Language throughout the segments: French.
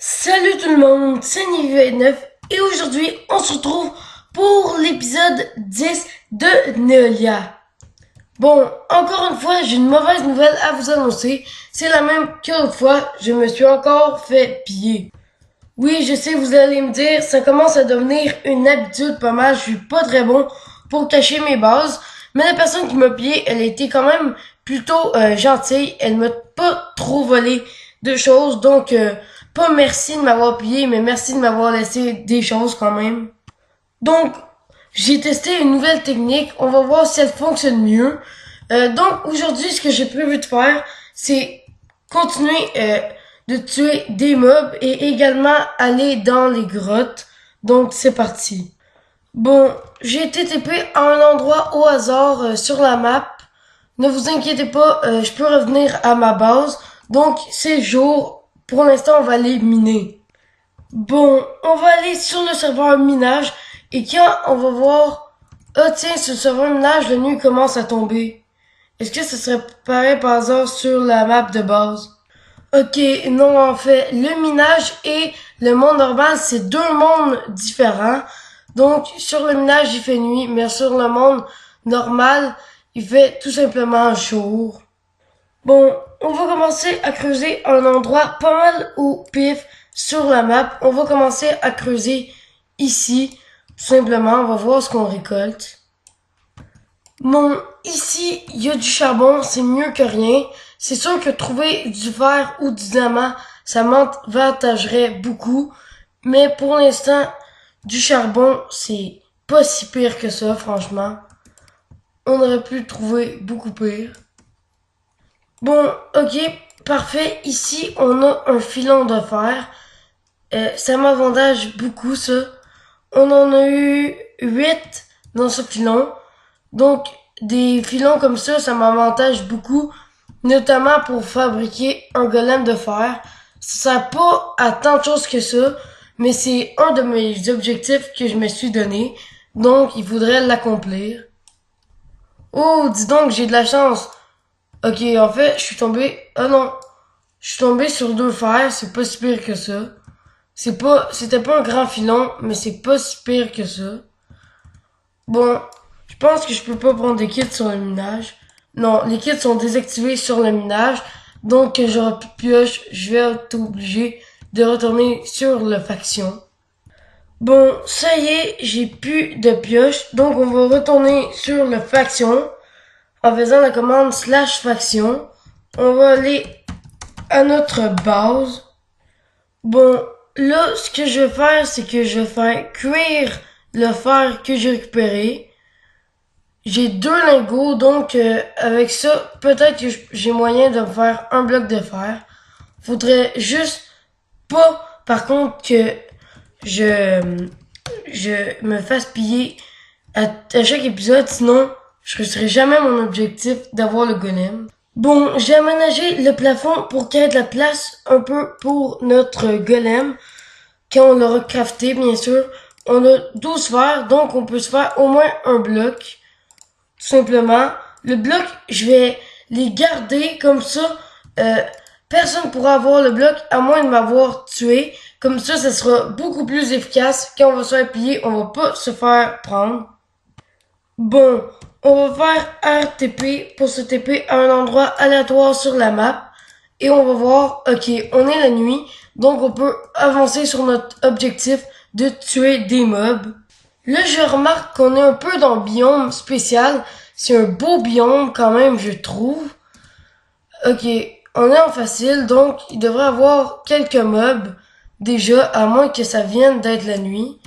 Salut tout le monde, c'est Nive29 et aujourd'hui on se retrouve pour l'épisode 10 de Neolia. Bon, encore une fois, j'ai une mauvaise nouvelle à vous annoncer. C'est la même que l'autre fois, je me suis encore fait piller. Oui, je sais, vous allez me dire, ça commence à devenir une habitude pas mal, je suis pas très bon pour cacher mes bases. Mais la personne qui m'a pillé, elle était quand même plutôt gentille, elle m'a pas trop volé de choses, donc pas merci de m'avoir pillé, mais merci de m'avoir laissé des choses quand même. Donc, j'ai testé une nouvelle technique, on va voir si elle fonctionne mieux. Donc aujourd'hui, ce que j'ai prévu de faire, c'est continuer de tuer des mobs et également aller dans les grottes. Donc c'est parti. Bon, j'ai été TP à un endroit au hasard sur la map. Ne vous inquiétez pas, je peux revenir à ma base. Donc c'est jour. Pour l'instant, on va aller miner. Bon, on va aller sur le serveur minage et quand on va voir, ah tiens, ce serveur minage, la nuit commence à tomber. Est-ce que ce serait pareil par hasard sur la map de base? Ok, non, en fait, le minage et le monde normal, c'est deux mondes différents. Donc, sur le minage, il fait nuit, mais sur le monde normal, il fait tout simplement jour. Bon, on va commencer à creuser un endroit pas mal au pif sur la map. On va commencer à creuser ici. Tout simplement, on va voir ce qu'on récolte. Bon, ici, il y a du charbon, c'est mieux que rien. C'est sûr que trouver du fer ou du diamant, ça m'avantagerait beaucoup. Mais pour l'instant, du charbon, c'est pas si pire que ça, franchement. On aurait pu le trouver beaucoup pire. Bon, ok, parfait. Ici, on a un filon de fer. Ça m'avantage beaucoup, ça. On en a eu 8 dans ce filon. Donc, des filons comme ça m'avantage beaucoup, notamment pour fabriquer un golem de fer. Ça sert pas à tant de choses que ça, mais c'est un de mes objectifs que je me suis donné. Donc, il faudrait l'accomplir. Oh, dis donc, j'ai de la chance. Ok, en fait, je suis tombé... Ah non, je suis tombé sur deux fers, c'est pas si pire que ça. C'était pas un grand filon, mais c'est pas si pire que ça. Bon, je pense que je peux pas prendre des kits sur le minage. Non, les kits sont désactivés sur le minage. Donc, j'aurai plus de pioche. Je vais être obligé de retourner sur le faction. Bon, ça y est, j'ai plus de pioche. Donc, on va retourner sur le faction en faisant la commande slash faction. On va aller à notre base. Bon, là, ce que je vais faire, c'est que je vais faire cuire le fer que j'ai récupéré. J'ai deux lingots, donc avec ça, peut-être que j'ai moyen de me faire un bloc de fer. Faudrait juste pas, par contre, que je me fasse piller à chaque épisode, sinon je réussirai jamais mon objectif d'avoir le golem. Bon, j'ai aménagé le plafond pour qu'il y ait de la place un peu pour notre golem. Quand on l'aura crafté, bien sûr. On a 12 fers, donc on peut se faire au moins un bloc. Tout simplement. Le bloc, je vais les garder comme ça. Personne pourra avoir le bloc à moins de m'avoir tué. Comme ça sera beaucoup plus efficace. Quand on va se faire piller, on va pas se faire prendre. Bon, on va faire RTP pour se TP à un endroit aléatoire sur la map. Et on va voir, ok, on est la nuit. Donc on peut avancer sur notre objectif de tuer des mobs. Là, je remarque qu'on est un peu dans le biome spécial. C'est un beau biome quand même, je trouve. Ok, on est en facile, donc il devrait y avoir quelques mobs déjà, à moins que ça vienne d'être la nuit.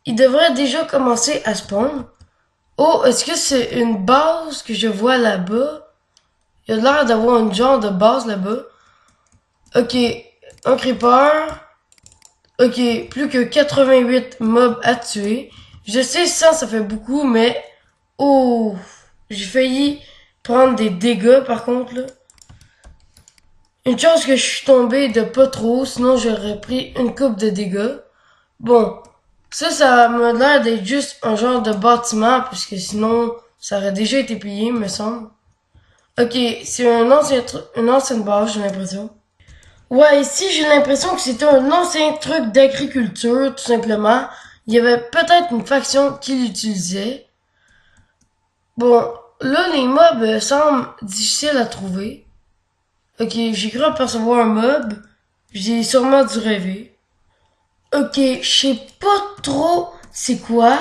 Il devrait déjà commencer à spawn. Oh, est-ce que c'est une base que je vois là-bas? Il y a l'air d'avoir une genre de base là-bas. Ok, un creeper. Ok, plus que 88 mobs à tuer. Je sais, ça fait beaucoup, mais... Oh, j'ai failli prendre des dégâts, par contre, là. Une chance que je suis tombé de pas trop, sinon j'aurais pris une coupe de dégâts. Bon, ça m'a l'air d'être juste un genre de bâtiment, puisque sinon, ça aurait déjà été payé, me semble. Ok, c'est une ancienne base, j'ai l'impression. Ouais, ici j'ai l'impression que c'était un ancien truc d'agriculture, tout simplement. Il y avait peut-être une faction qui l'utilisait. Bon, là les mobs semblent difficiles à trouver. Ok, j'ai cru apercevoir un mob. J'ai sûrement dû rêver. Ok, je sais pas trop c'est quoi.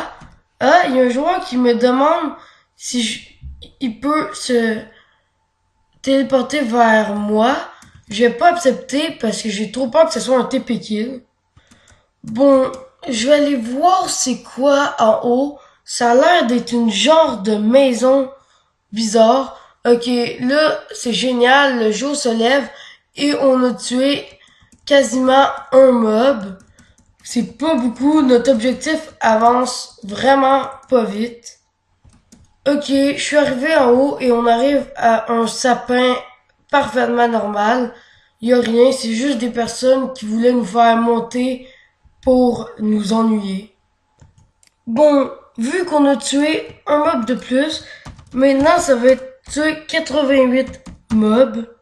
Ah, il y a un joueur qui me demande si il peut se téléporter vers moi. Je vais pas accepter parce que j'ai trop peur que ce soit un TP kill. Bon, je vais aller voir c'est quoi en haut. Ça a l'air d'être une genre de maison bizarre. Ok, là, c'est génial. Le jour se lève et on a tué quasiment un mob. C'est pas beaucoup. Notre objectif avance vraiment pas vite. Ok, je suis arrivé en haut et on arrive à un sapin parfaitement normal. Y a rien, c'est juste des personnes qui voulaient nous faire monter pour nous ennuyer. Bon, vu qu'on a tué un mob de plus, maintenant ça va être tuer 88 mobs.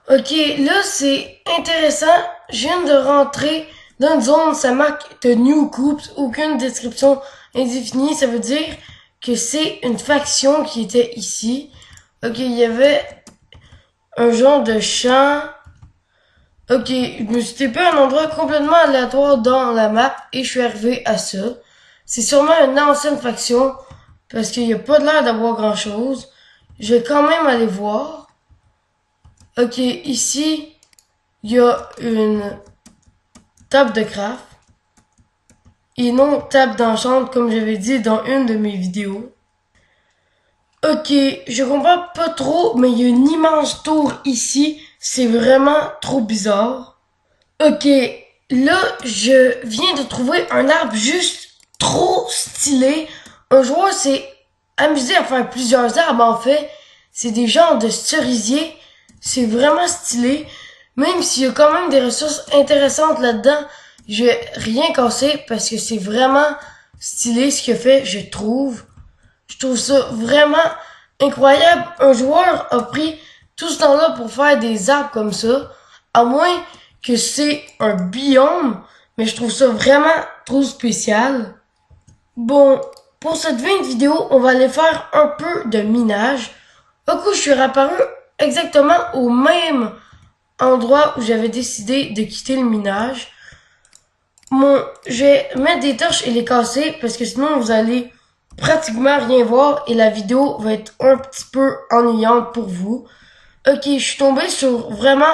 Ok, là c'est intéressant. Je viens de rentrer dans une zone, ça marque de New Coops, aucune description indéfinie. Ça veut dire que c'est une faction qui était ici. Ok, il y avait un genre de champ. Ok, je me suis tapé un endroit complètement aléatoire dans la map et je suis arrivé à ça. C'est sûrement une ancienne faction parce qu'il n'y a pas l'air d'avoir grand chose. Je vais quand même aller voir. Ok, ici, il y a une table de craft et non table d'enchant comme j'avais dit dans une de mes vidéos. Ok, je comprends pas trop, mais il y a une immense tour ici. C'est vraiment trop bizarre. Ok, là, je viens de trouver un arbre juste trop stylé. Un joueur s'est amusé à faire plusieurs arbres, en fait. C'est des genres de cerisiers. C'est vraiment stylé. Même s'il y a quand même des ressources intéressantes là-dedans, je vais rien casser parce que c'est vraiment stylé ce qu'il a fait, je trouve. Je trouve ça vraiment incroyable. Un joueur a pris tout ce temps-là pour faire des arbres comme ça. À moins que c'est un biome, mais je trouve ça vraiment trop spécial. Bon, pour cette vidéo, on va aller faire un peu de minage. Au coup, je suis réapparu exactement au même endroit où j'avais décidé de quitter le minage. Bon, je vais mettre des torches et les casser parce que sinon vous allez pratiquement rien voir et la vidéo va être un petit peu ennuyante pour vous. Ok, je suis tombé sur vraiment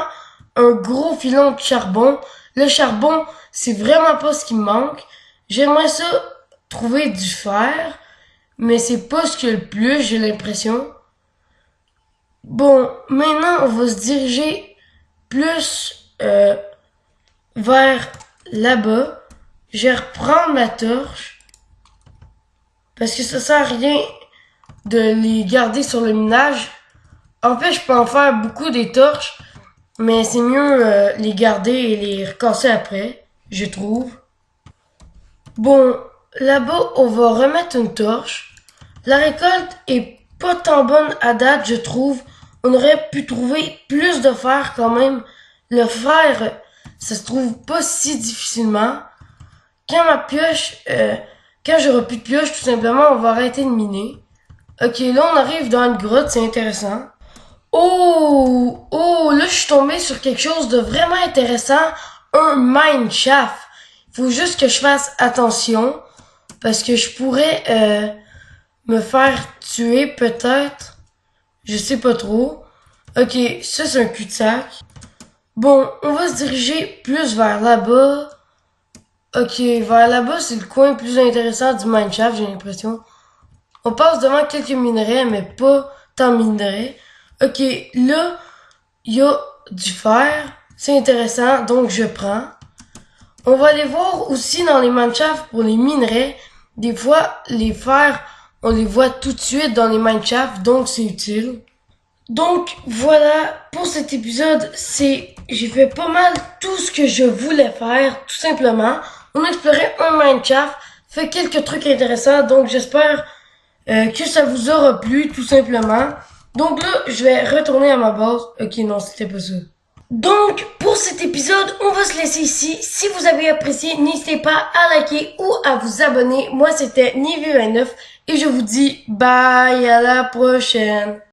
un gros filon de charbon. Le charbon, c'est vraiment pas ce qui me manque. J'aimerais ça trouver du fer, mais c'est pas ce qu'il y a le plus, j'ai l'impression. Bon, maintenant on va se diriger plus vers là-bas. Je vais reprendre ma torche parce que ça sert à rien de les garder sur le minage. En fait, je peux en faire beaucoup des torches, mais c'est mieux les garder et les recasser après, je trouve. Bon, là-bas, on va remettre une torche. La récolte est pas tant bonne à date, je trouve. On aurait pu trouver plus de fer quand même. Le fer, ça se trouve pas si difficilement. Quand ma pioche, quand j'aurai plus de pioche, tout simplement, on va arrêter de miner. Ok, là, on arrive dans une grotte, c'est intéressant. Oh, là, je suis tombé sur quelque chose de vraiment intéressant. Un mineshaft. Faut juste que je fasse attention. Parce que je pourrais me faire tuer, peut-être. Je sais pas trop. Ok, ça, c'est un cul-de-sac. Bon, on va se diriger plus vers là-bas. Ok, vers là-bas, c'est le coin plus intéressant du mineshaft, j'ai l'impression. On passe devant quelques minerais, mais pas tant de minerais. Ok, là, il y a du fer. C'est intéressant, donc je prends. On va aller voir aussi dans les mineshafts pour les minerais. Des fois, les fers, on les voit tout de suite dans les mineshafts, donc c'est utile. Donc voilà, pour cet épisode, j'ai fait pas mal tout ce que je voulais faire, tout simplement. On a exploré un mineshaft, fait quelques trucs intéressants, donc j'espère que ça vous aura plu, tout simplement. Donc là, je vais retourner à ma base. Ok, non, c'était pas ça. Donc, pour cet épisode, on va se laisser ici. Si vous avez apprécié, n'hésitez pas à liker ou à vous abonner. Moi, c'était Nivea9 et je vous dis bye, à la prochaine.